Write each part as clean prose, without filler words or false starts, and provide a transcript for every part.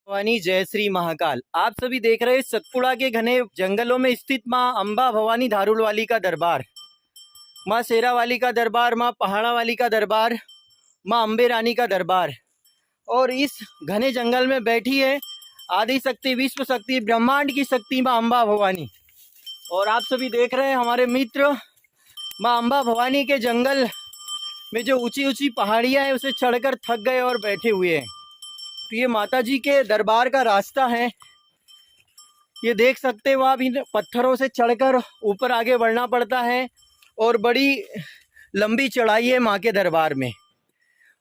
भवानी जय श्री महाकाल। आप सभी देख रहे हैं सतपुड़ा के घने जंगलों में स्थित माँ अम्बा भवानी धारुल वाली का दरबार, माँ शेरा वाली का दरबार, माँ पहाड़ा वाली का दरबार, माँ अम्बे रानी का दरबार। और इस घने जंगल में बैठी है आदि शक्ति, विश्व शक्ति, ब्रह्मांड की शक्ति माँ अम्बा भवानी। और आप सभी देख रहे हैं हमारे मित्र माँ अम्बा भवानी के जंगल में जो ऊंची ऊंची पहाड़ियाँ हैं उसे चढ़कर थक गए और बैठे हुए हैं। तो ये माता जी के दरबार का रास्ता है, ये देख सकते हो आप। इन पत्थरों से चढ़कर ऊपर आगे बढ़ना पड़ता है और बड़ी लंबी चढ़ाई है माँ के दरबार में।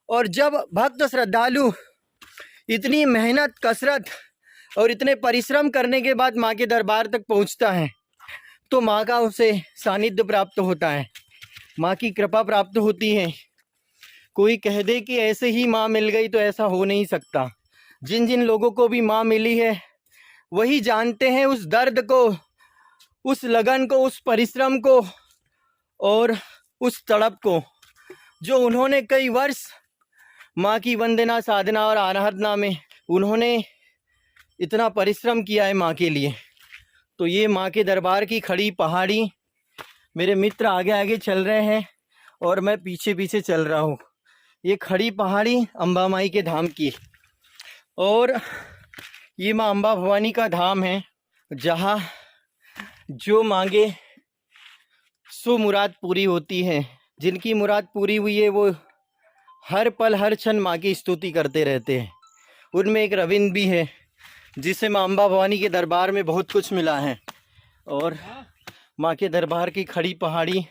और जब भक्त श्रद्धालु इतनी मेहनत कसरत और इतने परिश्रम करने के बाद माँ के दरबार तक पहुँचता है तो माँ का उसे सानिध्य प्राप्त होता है, माँ की कृपा प्राप्त होती है। कोई कह दे कि ऐसे ही माँ मिल गई तो ऐसा हो नहीं सकता। जिन जिन लोगों को भी माँ मिली है वही जानते हैं उस दर्द को, उस लगन को, उस परिश्रम को और उस तड़प को जो उन्होंने कई वर्ष माँ की वंदना, साधना और आराधना में उन्होंने इतना परिश्रम किया है माँ के लिए। तो ये माँ के दरबार की खड़ी पहाड़ी, मेरे मित्र आगे आगे चल रहे हैं और मैं पीछे पीछे चल रहा हूँ। ये खड़ी पहाड़ी अम्बा माई के धाम की, और ये माँ अम्बा भवानी का धाम है जहाँ जो मांगे सो मुराद पूरी होती है। जिनकी मुराद पूरी हुई है वो हर पल हर क्षण माँ की स्तुति करते रहते हैं। उनमें एक रविंद्र भी है जिसे माँ अम्बा भवानी के दरबार में बहुत कुछ मिला है। और माँ के दरबार की खड़ी पहाड़ी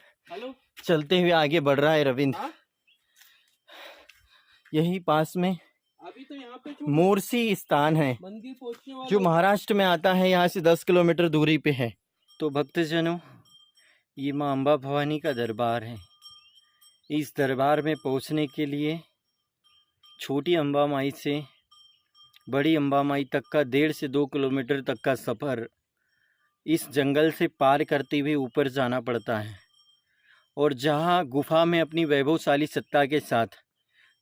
चलते हुए आगे बढ़ रहा है रविंद्र। यही पास में अभी तो यहाँ पे मोरसी स्थान है मंदिर पहुँचने वाला जो महाराष्ट्र में आता है, यहाँ से 10 किलोमीटर दूरी पे है। तो भक्तजनों, ये माँ अम्बा भवानी का दरबार है। इस दरबार में पहुँचने के लिए छोटी अम्बा माई से बड़ी अम्बा माई तक का 1.5 से 2 किलोमीटर तक का सफ़र इस जंगल से पार करते हुए ऊपर जाना पड़ता है। और जहाँ गुफा में अपनी वैभवशाली सत्ता के साथ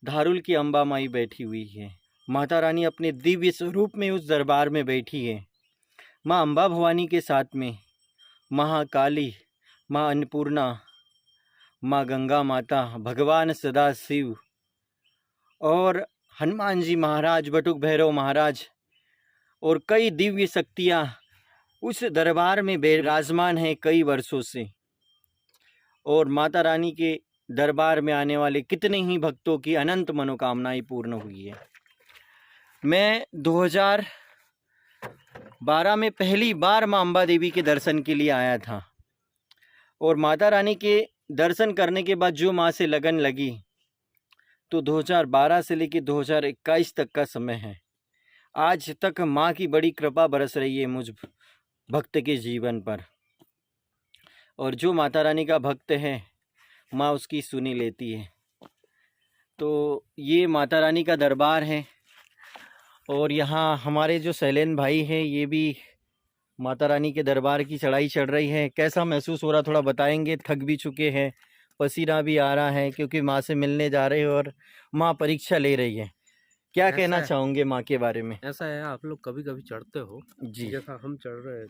धारुल की अम्बा माई बैठी हुई है, माता रानी अपने दिव्य स्वरूप में उस दरबार में बैठी है। माँ अम्बा भवानी के साथ में महाकाली, माँ अन्नपूर्णा, माँ गंगा माता, भगवान सदा शिव और हनुमान जी महाराज, बटुक भैरव महाराज और कई दिव्य शक्तियाँ उस दरबार में विराजमान हैं कई वर्षों से। और माता रानी के दरबार में आने वाले कितने ही भक्तों की अनंत मनोकामनाएं पूर्ण हुई है। मैं 2012 में पहली बार माँ अम्बा देवी के दर्शन के लिए आया था और माता रानी के दर्शन करने के बाद जो माँ से लगन लगी तो 2012 से लेकर 2021 तक का समय है। आज तक माँ की बड़ी कृपा बरस रही है मुझ भक्त के जीवन पर। और जो माता रानी का भक्त है माँ उसकी सुनी लेती है। तो ये माता रानी का दरबार है। और यहाँ हमारे जो शैलेन भाई हैं ये भी माता रानी के दरबार की चढ़ाई चढ़ रही है। कैसा महसूस हो रहा थोड़ा बताएंगे? थक भी चुके हैं, पसीना भी आ रहा है क्योंकि माँ से मिलने जा रहे हैं और माँ परीक्षा ले रही है। क्या कहना चाहोगे माँ के बारे में? ऐसा है, आप लोग कभी कभी चढ़ते हो जी, जैसा हम चढ़ रहे हैं,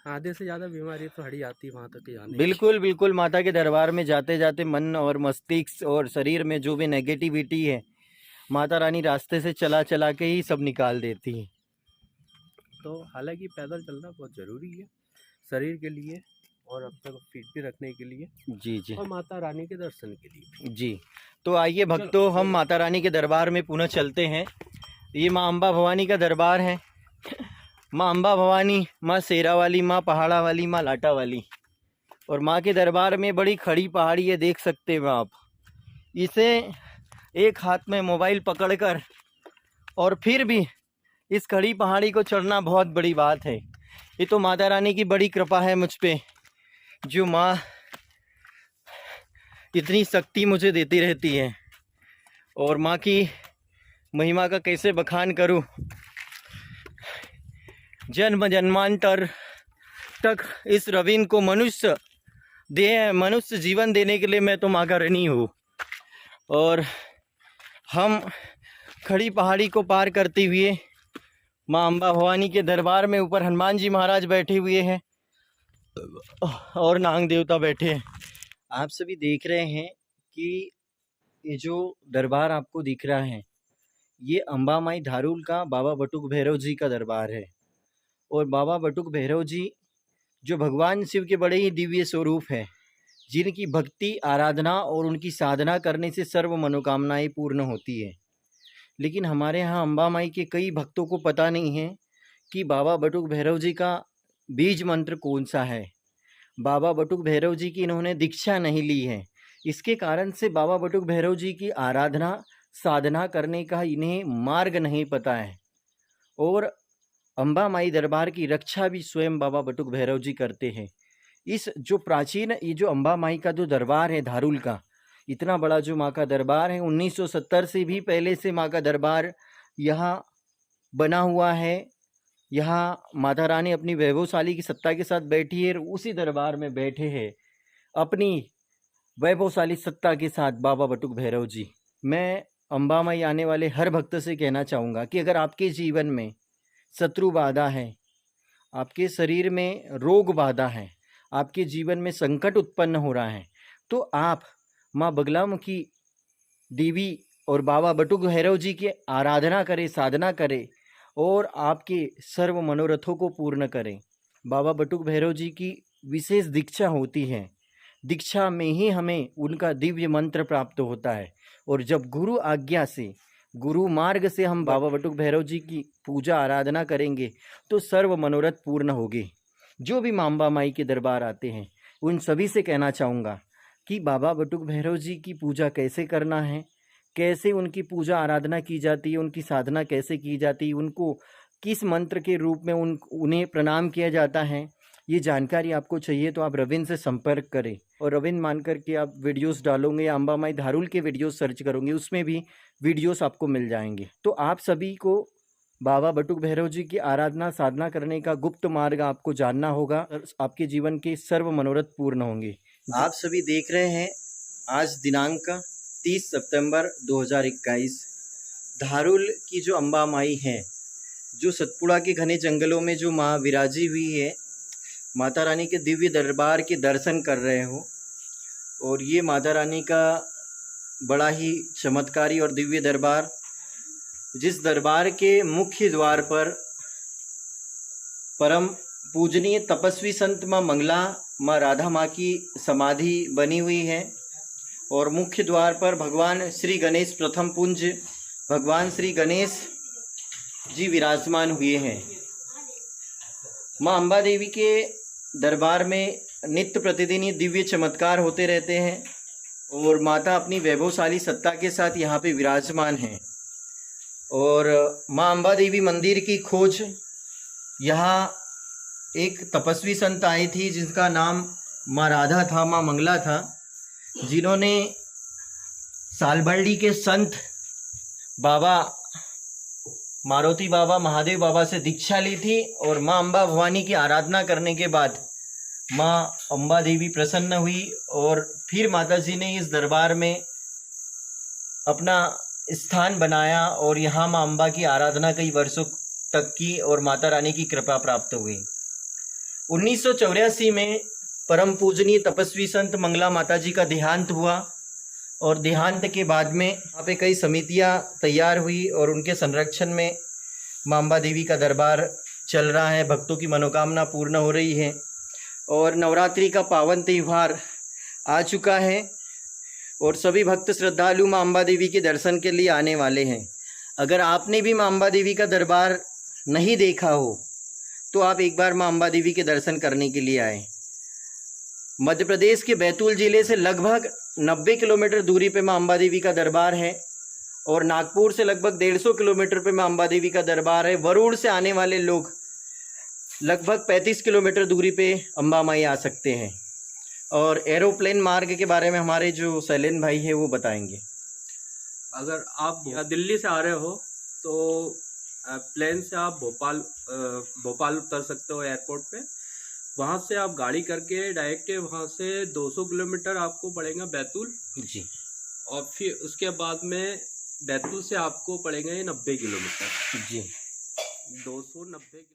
आधे से ज़्यादा बीमारी तो हड़ी आती है वहाँ तक जाने की। बिल्कुल बिल्कुल। माता के दरबार में जाते जाते मन और मस्तिष्क और शरीर में जो भी नेगेटिविटी है माता रानी रास्ते से चला चला के ही सब निकाल देती है। तो हालांकि पैदल चलना बहुत ज़रूरी है शरीर के लिए और अपने को फिट भी रखने के लिए, जी जी और माता रानी के दर्शन के लिए। जी। तो आइए भक्तों, हम माता रानी के दरबार में पुनः चलते हैं। ये माँ अम्बा भवानी का दरबार है। माँ अम्बा भवानी, माँ शेरा वाली, माँ पहाड़ा वाली, माँ लाटा वाली। और माँ के दरबार में बड़ी खड़ी पहाड़ी है, देख सकते हो आप। इसे एक हाथ में मोबाइल पकड़कर और फिर भी इस खड़ी पहाड़ी को चढ़ना बहुत बड़ी बात है। ये तो माता रानी की बड़ी कृपा है मुझ पे, जो माँ इतनी शक्ति मुझे देती रहती है। और माँ की महिमा का कैसे बखान करूं। जन्म जन्मांतर तक इस रविंद्र को मनुष्य जीवन देने के लिए मैं तो माँ का ऋणी हूँ। और हम खड़ी पहाड़ी को पार करते हुए माँ अम्बा भवानी के दरबार में ऊपर हनुमान जी महाराज बैठे हुए हैं और नाग देवता बैठे हैं। आप सभी देख रहे हैं कि ये जो दरबार आपको दिख रहा है ये अम्बा माई धारूल का बाबा बटुक भैरव जी का दरबार है। और बाबा बटुक भैरव जी जो भगवान शिव के बड़े ही दिव्य स्वरूप है, जिनकी भक्ति आराधना और उनकी साधना करने से सर्व मनोकामनाएं पूर्ण होती है। लेकिन हमारे यहाँ अम्बा माई के कई भक्तों को पता नहीं है कि बाबा बटुक भैरव जी का बीज मंत्र कौन सा है। बाबा बटुक भैरव जी की इन्होंने दीक्षा नहीं ली है, इसके कारण से बाबा बटुक भैरव जी की आराधना साधना करने का इन्हें मार्ग नहीं पता है। और अम्बा माई दरबार की रक्षा भी स्वयं बाबा बटुक भैरव जी करते हैं। इस जो प्राचीन ये जो अम्बा माई का जो दरबार है धारूल का, इतना बड़ा जो माँ का दरबार है, 1970 से भी पहले से माँ का दरबार यहाँ बना हुआ है। यहाँ माता रानी अपनी वैभवशाली की सत्ता के साथ बैठी है, उसी दरबार में बैठे हैं अपनी वैभवशाली सत्ता के साथ बाबा बटुक भैरव जी। मैं अम्बा माई आने वाले हर भक्त से कहना चाहूँगा कि अगर आपके जीवन में शत्रु बाधा है, आपके शरीर में रोग बाधा है, आपके जीवन में संकट उत्पन्न हो रहा है, तो आप माँ बगलामुखी देवी और बाबा बटुक भैरव जी की आराधना करें, साधना करें और आपके सर्व मनोरथों को पूर्ण करें। बाबा बटुक भैरव जी की विशेष दीक्षा होती है, दीक्षा में ही हमें उनका दिव्य मंत्र प्राप्त होता है। और जब गुरु आज्ञा से, गुरु मार्ग से हम बाबा बटुक भैरव जी की पूजा आराधना करेंगे तो सर्व मनोरथ पूर्ण होंगे। जो भी माँ अम्बा माई के दरबार आते हैं उन सभी से कहना चाहूँगा कि बाबा बटुक भैरव जी की पूजा कैसे करना है, कैसे उनकी पूजा आराधना की जाती है, उनकी साधना कैसे की जाती है, उनको किस मंत्र के रूप में उन्हें प्रणाम किया जाता है, ये जानकारी आपको चाहिए तो आप रविंद्र से संपर्क करें। और रविंद्र मान कर के आप वीडियोस डालोगे या अम्बा माई धारूल के वीडियोस सर्च करोगे, उसमें भी वीडियोस आपको मिल जाएंगे। तो आप सभी को बाबा बटुक भैरव जी की आराधना साधना करने का गुप्त मार्ग आपको जानना होगा, आपके जीवन के सर्व मनोरथ पूर्ण होंगे। आप सभी देख रहे हैं आज दिनांक 30 सितंबर 2021 धारूल की जो अम्बा माई है, जो सतपुड़ा के घने जंगलों में जो माँ विराजी हुई है, माता रानी के दिव्य दरबार के दर्शन कर रहे हो। और ये माता रानी का बड़ा ही चमत्कारी और दिव्य दरबार, जिस दरबार के मुख्य द्वार पर परम पूजनीय तपस्वी संत माँ मंगला माँ राधा माँ की समाधि बनी हुई है। और मुख्य द्वार पर भगवान श्री गणेश प्रथम पुंज भगवान श्री गणेश जी विराजमान हुए हैं। माँ अम्बा देवी के दरबार में नित्य प्रतिदिन ही दिव्य चमत्कार होते रहते हैं और माता अपनी वैभवशाली सत्ता के साथ यहाँ पे विराजमान हैं। और माँ अम्बा देवी मंदिर की खोज यहाँ एक तपस्वी संत आई थी जिसका नाम माँ राधा था, माँ मंगला था, जिन्होंने सालबर्डी के संत बाबा मारुति बाबा महादेव बाबा से दीक्षा ली थी। और माँ अम्बा भवानी की आराधना करने के बाद माँ अम्बा देवी प्रसन्न हुई और फिर माता जी ने इस दरबार में अपना स्थान बनाया और यहाँ माँ अम्बा की आराधना कई वर्षों तक की और माता रानी की कृपा प्राप्त हुई। 1984 में परम पूजनीय तपस्वी संत मंगला माता जी का देहांत हुआ और देहांत के बाद में यहाँ पे कई समितियाँ तैयार हुई और उनके संरक्षण में माँ अम्बा देवी का दरबार चल रहा है। भक्तों की मनोकामना पूर्ण हो रही है और नवरात्रि का पावन त्यौहार आ चुका है और सभी भक्त श्रद्धालु माँ अम्बा देवी के दर्शन के लिए आने वाले हैं। अगर आपने भी माँ अम्बा देवी का दरबार नहीं देखा हो तो आप एक बार माँ अम्बा देवी के दर्शन करने के लिए आए। मध्य प्रदेश के बैतूल जिले से लगभग 90 किलोमीटर दूरी पे माँ अम्बा देवी का दरबार है और नागपुर से लगभग 150 किलोमीटर पे माँ अम्बा देवी का दरबार है। वरुण से आने वाले लोग लगभग 35 किलोमीटर दूरी पे अम्बा माई आ सकते हैं। और एरोप्लेन मार्ग के बारे में हमारे जो शैलेन भाई है वो बताएंगे। अगर आप दिल्ली से आ रहे हो तो प्लेन से आप भोपाल उतर सकते हो एयरपोर्ट पे। वहाँ से आप गाड़ी करके डायरेक्ट वहाँ से 200 किलोमीटर आपको पड़ेगा बैतूल जी। और फिर उसके बाद में बैतूल से आपको पड़ेगा ये 90 किलोमीटर जी। 290